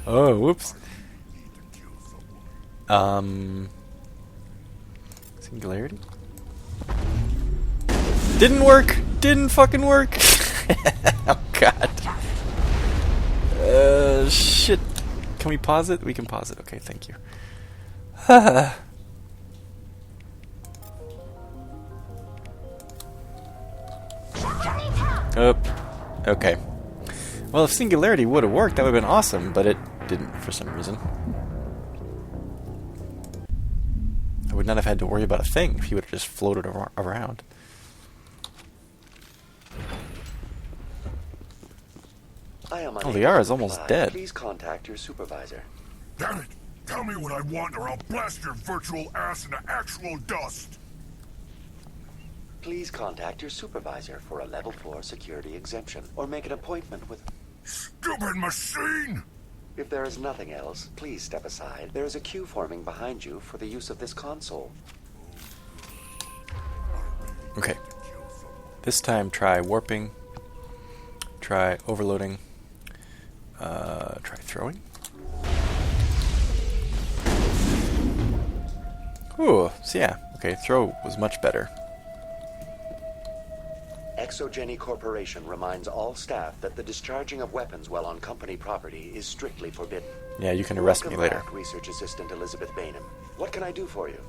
Oh, whoops. Singularity? Didn't work! Didn't fucking work! Oh god. Shit. Can we pause it? We can pause it. Okay, thank you. Oh, okay. Well, if Singularity would have worked, that would have been awesome, but it didn't for some reason. I would not have had to worry about a thing if he would have just floated around. Oh, the R is almost dead. Please contact your supervisor. Damn it! Tell me what I want or I'll blast your virtual ass into actual dust! Please contact your supervisor for a level 4 security exemption, or make an appointment with... Stupid machine! If there is nothing else, please step aside. There is a queue forming behind you for the use of this console. Okay. This time try warping. Try overloading. Try throwing. Ooh, so yeah. Okay, throw was much better. Exogeny Corporation reminds all staff that the discharging of weapons while on company property is strictly forbidden. Yeah, you can arrest me Welcome later. back, Research Assistant Elizabeth Bainham. What can I do for you?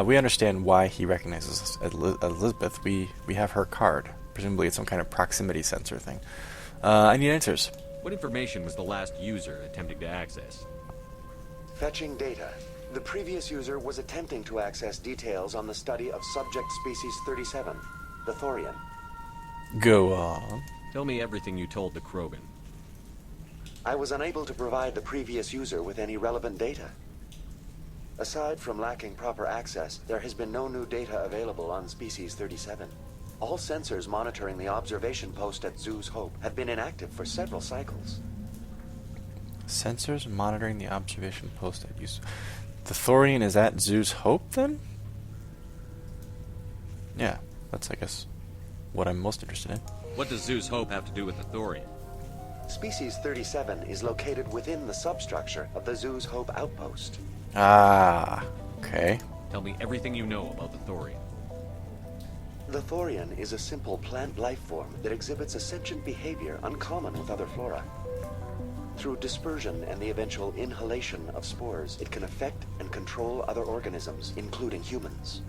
We understand why he recognizes us as Elizabeth. We have her card. Presumably it's some kind of proximity sensor thing. I need answers. What information was the last user attempting to access? Fetching data. The previous user was attempting to access details on the study of subject species 37, the Thorian. Go on. Tell me everything you told the Krogan. I was unable to provide the previous user with any relevant data. Aside from lacking proper access, there has been no new data available on species 37. All sensors monitoring the observation post at Zoo's Hope have been inactive for several cycles. Sensors monitoring the observation post at use. The Thorian is at Zoo's Hope, then? Yeah, that's, I guess, what I'm most interested in. What does Zoo's Hope have to do with the Thorian? Species 37 is located within the substructure of the Zoo's Hope outpost. Ah, okay. Tell me everything you know about the Thorian. The Thorian is a simple plant life form that exhibits a sentient behavior uncommon with other flora. Through dispersion and the eventual inhalation of spores, it can affect and control other organisms, including humans.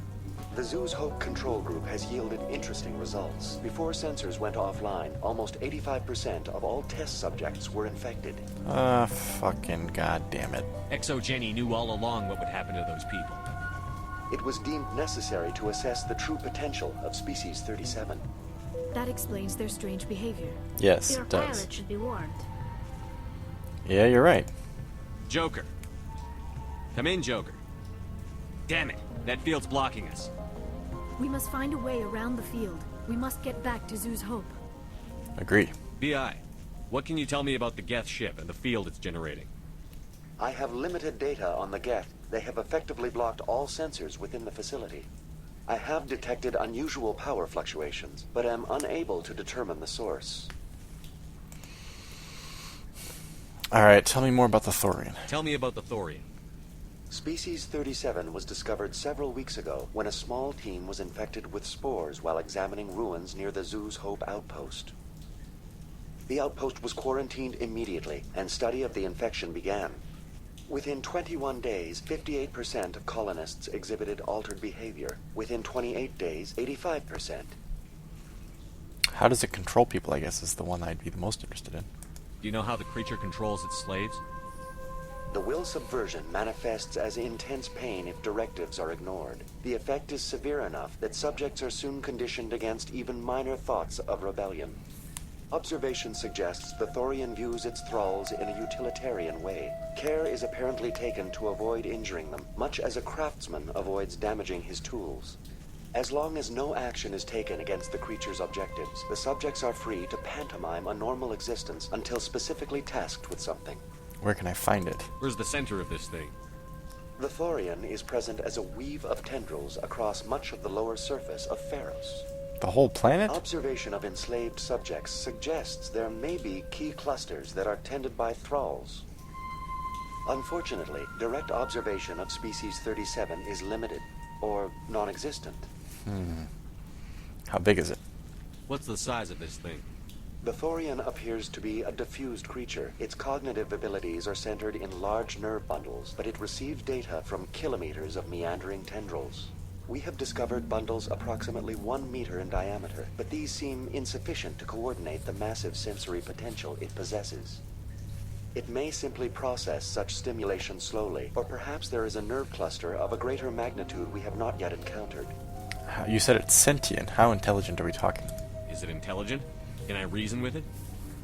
The Zoo's Hope control group has yielded interesting results. Before sensors went offline, almost 85% of all test subjects were infected. Fucking goddamn it. Exogeny knew all along what would happen to those people. It was deemed necessary to assess the true potential of species 37. That explains their strange behavior. Yes, Their it does. pilot should be warned. Yeah, you're right. Joker. Come in, Joker. Damn it, that field's blocking us. We must find a way around the field. We must get back to Zoo's Hope. Agree. BI, what can you tell me about the Geth ship and the field it's generating? I have limited data on the Geth. They have effectively blocked all sensors within the facility. I have detected unusual power fluctuations, but am unable to determine the source. Alright, tell me more about the Thorian. Tell me about the Thorian. Species 37 was discovered several weeks ago when a small team was infected with spores while examining ruins near the Zoo's Hope outpost. The outpost was quarantined immediately, and study of the infection began. Within 21 days, 58% of colonists exhibited altered behavior. Within 28 days, 85%. How does it control people, I guess, is the one I'd be the most interested in. Do you know how the creature controls its slaves? The will subversion manifests as intense pain if directives are ignored. The effect is severe enough that subjects are soon conditioned against even minor thoughts of rebellion. Observation suggests the Thorian views its thralls in a utilitarian way. Care is apparently taken to avoid injuring them, much as a craftsman avoids damaging his tools. As long as no action is taken against the creature's objectives, the subjects are free to pantomime a normal existence until specifically tasked with something. Where can I find it? Where's the center of this thing? The Thorian is present as a weave of tendrils across much of the lower surface of Pharos. The whole planet? Observation of enslaved subjects suggests there may be key clusters that are tended by thralls. Unfortunately, direct observation of Species 37 is limited, or non-existent. How big is it? What's the size of this thing? The Thorian appears to be a diffused creature. Its cognitive abilities are centered in large nerve bundles, but it receives data from kilometers of meandering tendrils. We have discovered bundles approximately 1 meter in diameter, but these seem insufficient to coordinate the massive sensory potential it possesses. It may simply process such stimulation slowly, or perhaps there is a nerve cluster of a greater magnitude we have not yet encountered. You said it's sentient. How intelligent are we talking? Is it intelligent? Can I reason with it?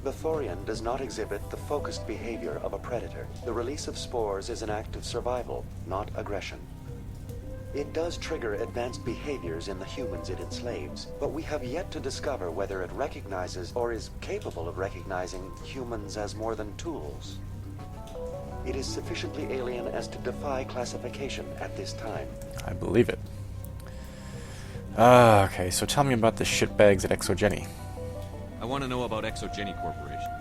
The Thorian does not exhibit the focused behavior of a predator. The release of spores is an act of survival, not aggression. It does trigger advanced behaviors in the humans it enslaves, but we have yet to discover whether it recognizes or is capable of recognizing humans as more than tools. It is sufficiently alien as to defy classification at this time. I believe it. Okay, so tell me about the shitbags at Exogeny. I want to know about Exogeny Corporation.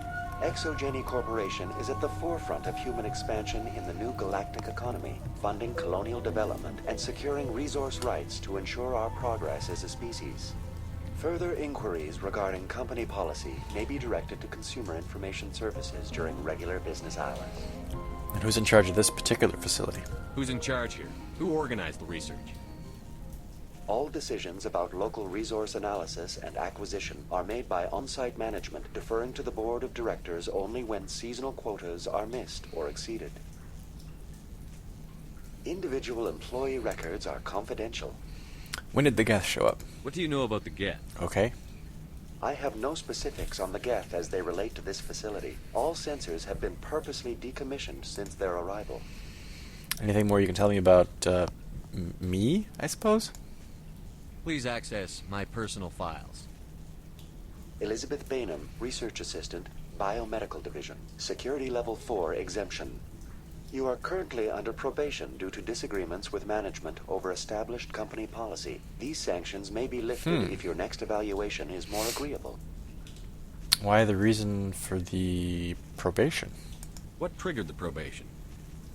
Exogeny Corporation is at the forefront of human expansion in the new galactic economy, funding colonial development and securing resource rights to ensure our progress as a species. Further inquiries regarding company policy may be directed to Consumer Information Services during regular business hours. And who's in charge of this particular facility? Who's in charge here? Who organized the research? All decisions about local resource analysis and acquisition are made by on-site management, deferring to the board of directors only when seasonal quotas are missed or exceeded. Individual employee records are confidential. When did the Geth show up? What do you know about the Geth? Okay. I have no specifics on the Geth as they relate to this facility. All sensors have been purposely decommissioned since their arrival. Anything more you can tell me about, me, I suppose? Please access my personal files. Elizabeth Bainham, Research Assistant, Biomedical Division. Security Level 4 exemption. You are currently under probation due to disagreements with management over established company policy. These sanctions may be lifted if your next evaluation is more agreeable. Why the reason for the probation? What triggered the probation?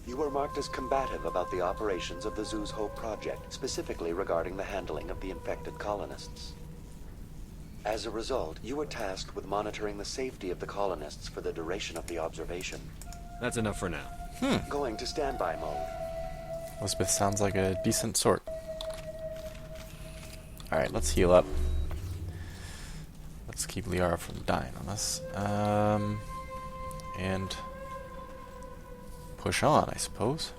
You were marked as combative about the operations of the Zoo's Hope project, specifically regarding the handling of the infected colonists. As a result, you were tasked with monitoring the safety of the colonists for the duration of the observation. That's enough for now. Going to standby mode. Elizabeth sounds like a decent sort. Alright, let's heal up. Let's keep Liara from dying on us. And push on, I suppose.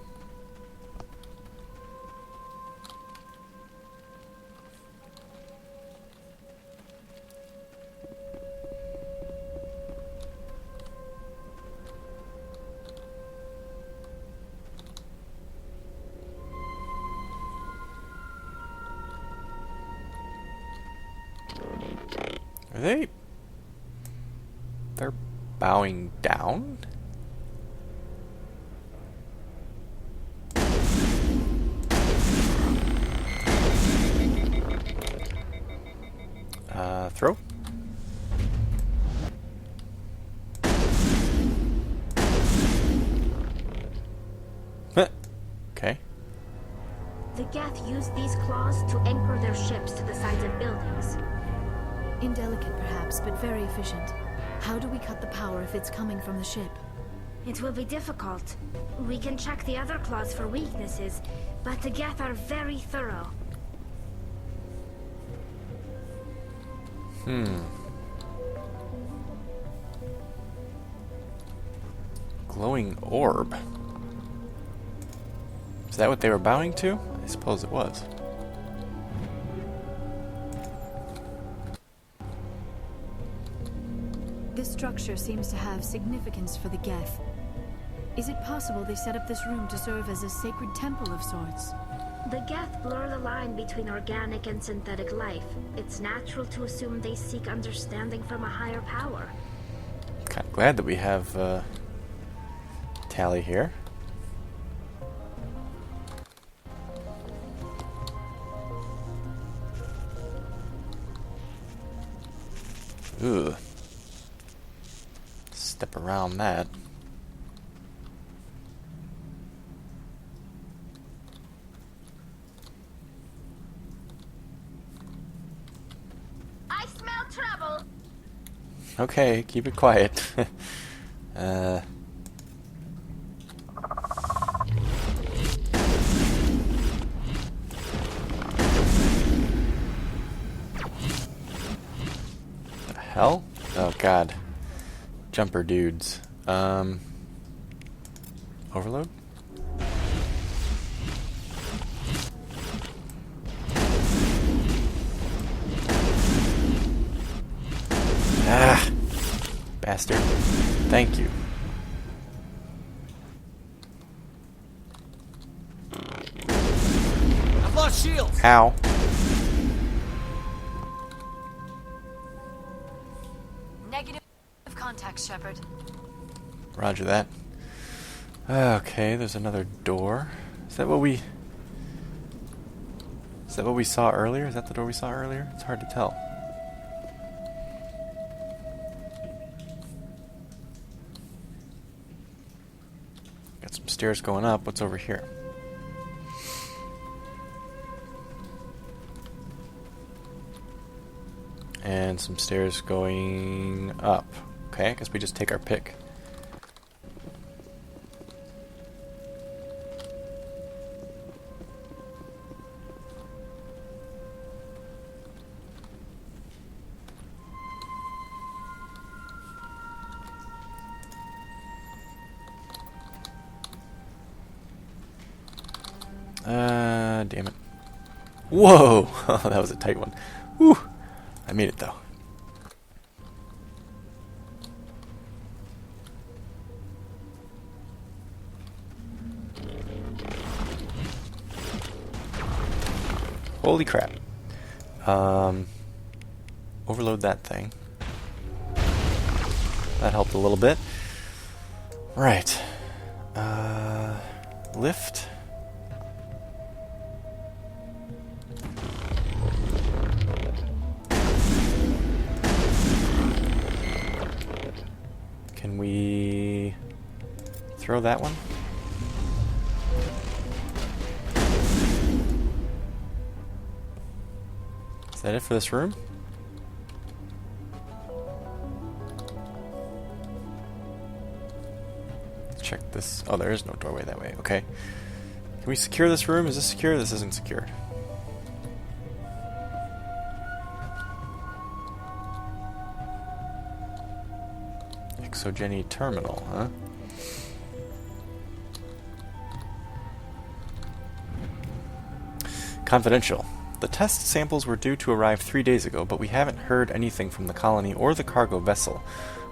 Are they... They're bowing down? Throw? Okay. The Geth use these claws to anchor their ships to the sides of buildings. Indelicate perhaps, but very efficient. How do we cut the power if it's coming from the ship? It will be difficult. We can check the other claws for weaknesses, but the Geth are very thorough. Glowing orb. Is that what they were bowing to? I suppose it was. This structure seems to have significance for the Geth. Is it possible they set up this room to serve as a sacred temple of sorts? The Geth blur the line between organic and synthetic life. It's natural to assume they seek understanding from a higher power. Kind of glad that we have Tally here. Ugh. Step around that. I smell trouble. Okay, keep it quiet. The hell? Oh god. Jumper dudes. Overload? Ah! Bastard. Thank you. I've lost shields! Ow. Negative contact, Shepard. Roger that. Okay, there's another door. Is that what we saw earlier? Is that the door we saw earlier? It's hard to tell. Got some stairs going up. What's over here? And some stairs going up. Okay, I guess we just take our pick. Damn it. Whoa! That was a tight one. Whew! I made it though. Holy crap. Overload that thing. That helped a little bit. Right. Lift. Can we throw that one? Is that it for this room? Let's check this. Oh, there is no doorway that way. Okay. Can we secure this room? Is this secure? This isn't secured. Exogeny terminal, huh? Confidential. The test samples were due to arrive 3 days ago, but we haven't heard anything from the colony or the cargo vessel.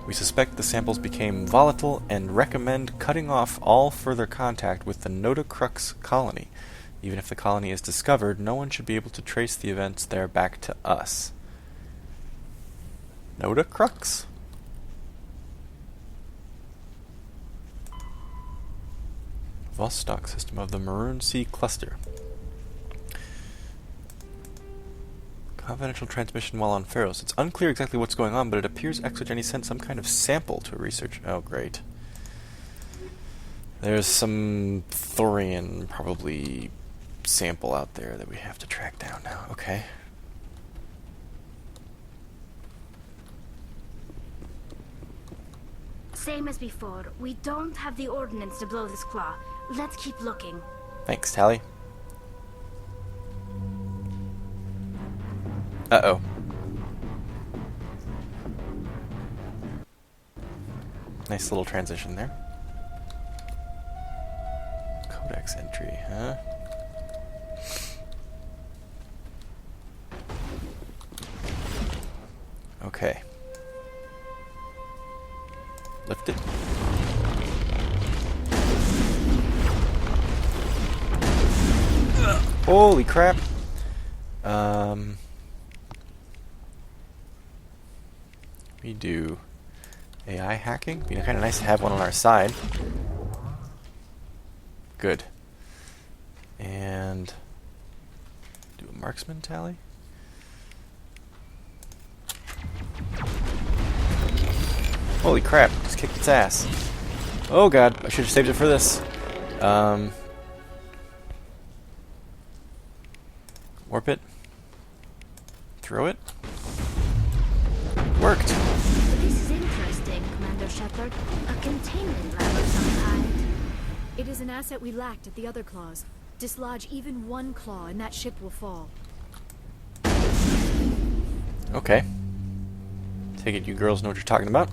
We suspect the samples became volatile and recommend cutting off all further contact with the Notacrux colony. Even if the colony is discovered, no one should be able to trace the events there back to us. Notacrux? Vostok system of the Maroon Sea Cluster. Confidential transmission while on Pharos. It's unclear exactly what's going on, but it appears Exogeny sent some kind of sample to a research. Oh, great. There's some thorium, probably, sample out there that we have to track down now. Okay. Same as before. We don't have the ordnance to blow this claw. Let's keep looking. Thanks, Tally. Uh-oh. Nice little transition there. Codex entry, huh? Okay. Lift it. Holy crap. We do AI hacking. Be kind of nice to have one on our side. Good. And do a marksman tally. Holy crap, just kicked its ass. Oh god, I should have saved it for this. Warp it. Throw it. Worked. This is interesting, Commander Shepard. A containment lab of some kind. It is an asset we lacked at the other claws. Dislodge even one claw and that ship will fall. Okay. Take it you girls know what you're talking about.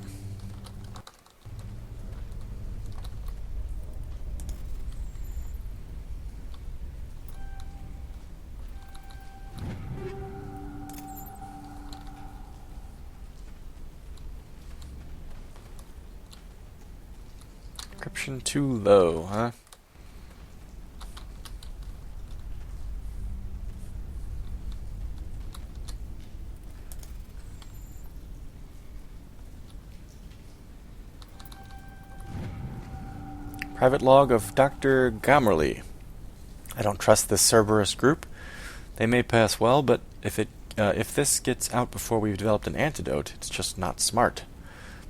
Encryption too low, huh? Private log of Dr. Gamerly. I don't trust this Cerberus group. They may pass well, but if this gets out before we've developed an antidote, it's just not smart.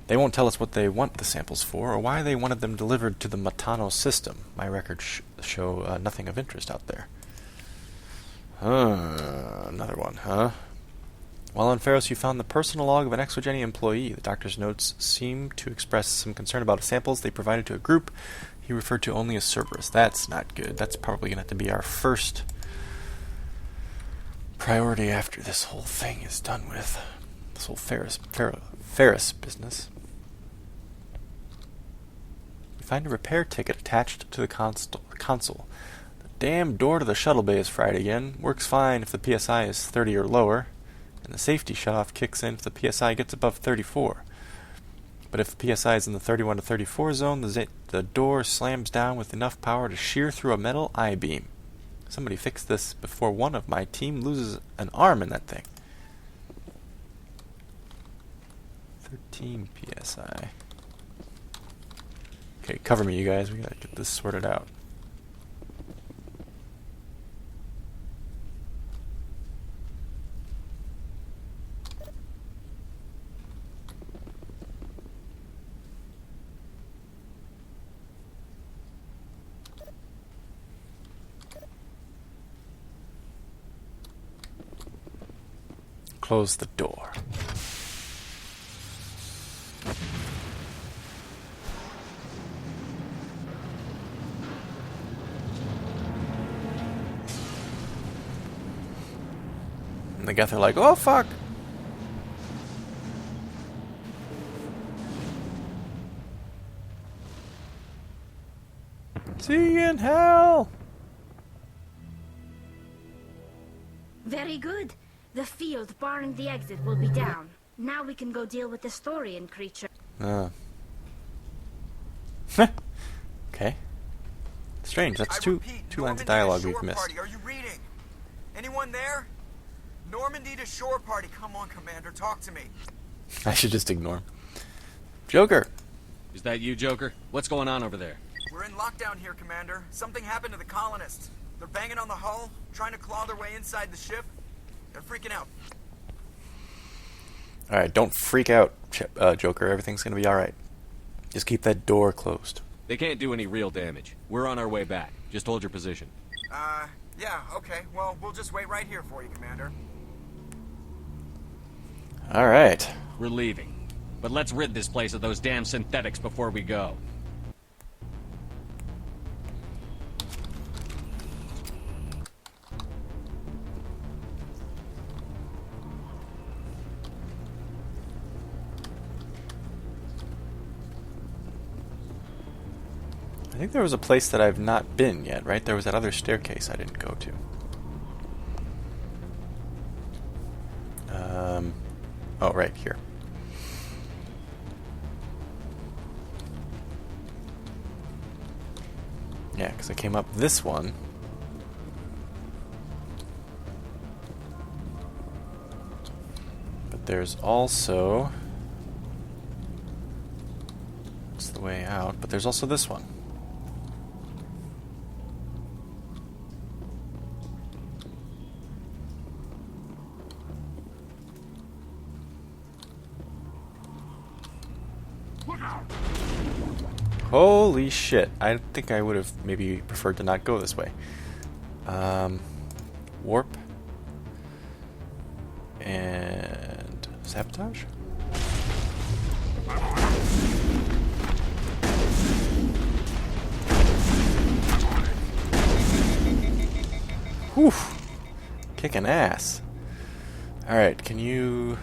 They won't tell us what they want the samples for, or why they wanted them delivered to the Matano system. My records show nothing of interest out there. Another one, huh? While on Pharos, you found the personal log of an Exogeny employee. The doctor's notes seem to express some concern about samples they provided to a group he referred to only as Cerberus. That's not good. That's probably going to have to be our first priority after this whole thing is done with. This whole Pharos business. We find a repair ticket attached to the console. The damn door to the shuttle bay is fried again. Works fine if the PSI is 30 or lower. And the safety shutoff kicks in if the PSI gets above 34. But if the PSI is in the 31 to 34 zone, the door slams down with enough power to shear through a metal I-beam. Somebody fix this before one of my team loses an arm in that thing. 13 PSI. Okay, cover me, you guys. We gotta get this sorted out. Close the door. And the Geth are like, oh fuck! See you in hell! Very good. The field barring the exit will be down. Now we can go deal with the Storian creature. Okay. Strange, that's two lines of dialogue we've missed. Party. Are you reading? Anyone there? Normandy to shore party. Come on, Commander, talk to me. I should just ignore him. Joker! Is that you, Joker? What's going on over there? We're in lockdown here, Commander. Something happened to the colonists. They're banging on the hull, trying to claw their way inside the ship. They're freaking out. Alright, don't freak out, Joker. Everything's gonna be alright. Just keep that door closed. They can't do any real damage. We're on our way back. Just hold your position. Yeah, okay. Well, we'll just wait right here for you, Commander. Alright. We're leaving. But let's rid this place of those damn synthetics before we go. I think there was a place that I've not been yet, right? There was that other staircase I didn't go to. Oh, right here. Yeah, because I came up this one. But there's also... It's the way out, but there's also this one. Holy shit. I think I would have maybe preferred to not go this way. Warp. And sabotage? Whew. Kicking ass. Alright, can you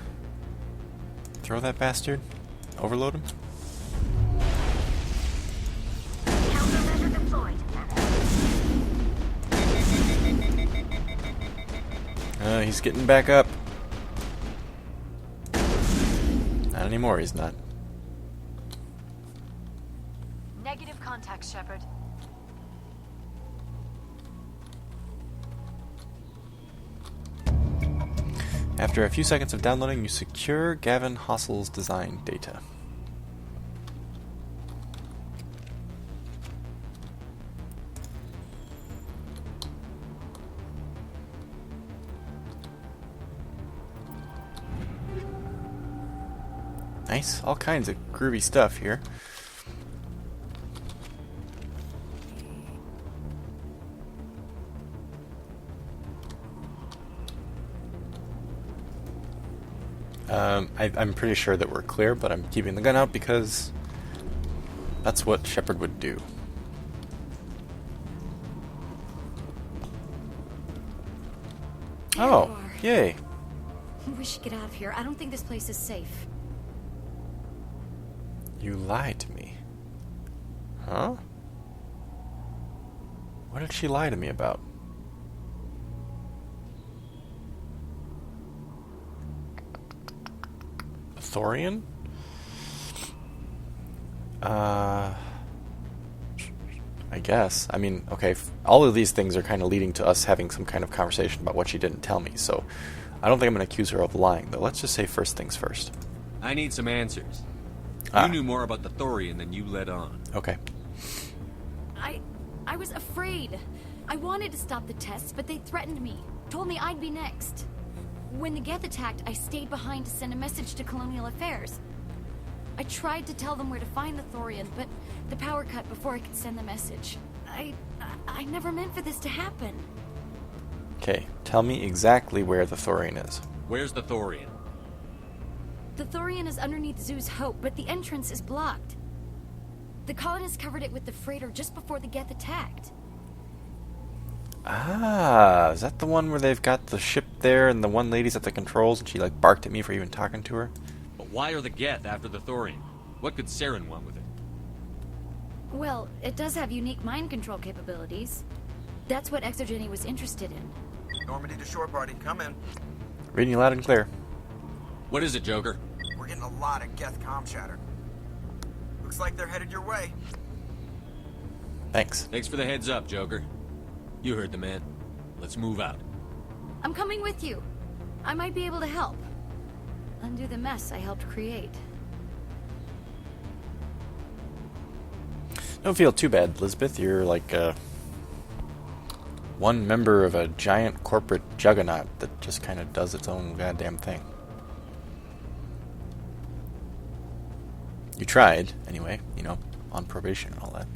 throw that bastard? Overload him? Countermeasure deployed. He's getting back up. Not anymore, he's not. Negative contact, Shepard. After a few seconds of downloading, you secure Gavin Hossel's design data. Nice, all kinds of groovy stuff here. I'm pretty sure that we're clear, but I'm keeping the gun out because that's what Shepard would do. Oh, yay. We should get out of here. I don't think this place is safe. You lied to me. Huh? What did she lie to me about? Thorian? I guess. I mean, okay, all of these things are kind of leading to us having some kind of conversation about what she didn't tell me, so I don't think I'm going to accuse her of lying, though. Let's just say first things first. I need some answers. You knew more about the Thorian than you let on. Okay. I was afraid. I wanted to stop the tests, but they threatened me. Told me I'd be next. When the Geth attacked, I stayed behind to send a message to Colonial Affairs. I tried to tell them where to find the Thorian, but the power cut before I could send the message. I never meant for this to happen. Okay, tell me exactly where the Thorian is. Where's the Thorian? The Thorian is underneath Zoo's Hope, but the entrance is blocked. The colonists covered it with the freighter just before the Geth attacked. Ah, is that the one where they've got the ship there and the one lady's at the controls and she like barked at me for even talking to her? But why are the Geth after the Thorian? What could Saren want with it? Well, it does have unique mind control capabilities. That's what Exogeny was interested in. Normandy to shore party, come in. Reading you loud and clear. What is it, Joker? We're getting a lot of Geth comm chatter. Looks like they're headed your way. Thanks. Thanks for the heads up, Joker. You heard the man. Let's move out. I'm coming with you. I might be able to help. Undo the mess I helped create. Don't feel too bad, Elizabeth. You're like one member of a giant corporate juggernaut that just kind of does its own goddamn thing. You tried, anyway, you know, on probation and all that.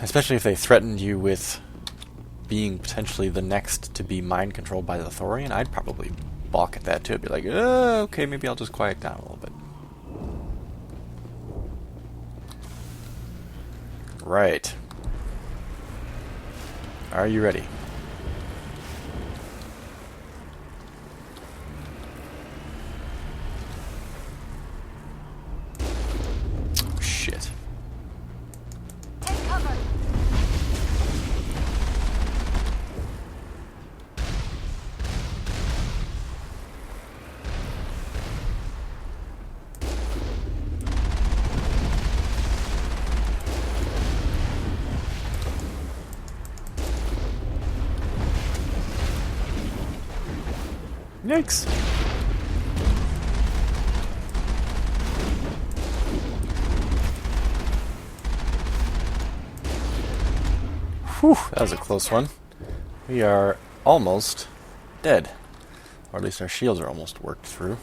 Especially if they threatened you with being potentially the next to be mind controlled by the Thorian, I'd probably balk at that too. I'd be like, okay, maybe I'll just quiet down a little bit. Right. Are you ready? Oh, shit. Take cover! Yikes. Whew, that was a close one. We are almost dead. Or at least our shields are almost worked through.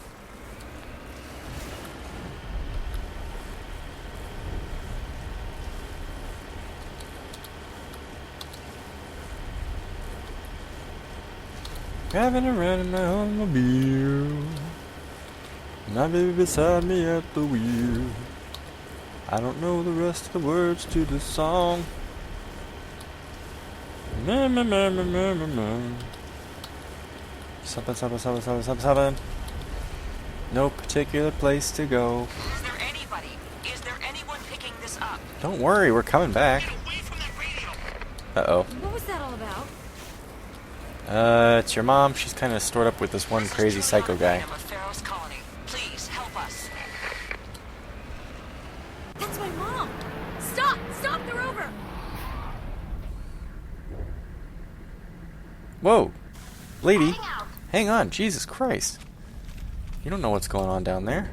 Driving around in my automobile. My baby beside me at the wheel. I don't know the rest of the words to the song. Something. No particular place to go. Is there anybody? Is there anyone picking this up? Don't worry, we're coming back. Get away from that radio! Uh-oh. What was that all about? It's your mom. She's kind of stored up with this one crazy psycho guy. Of Pharaoh's colony. Please help us. That's my mom! Stop! Stop! They're over! Whoa. Lady, hang on. Jesus Christ. You don't know what's going on down there.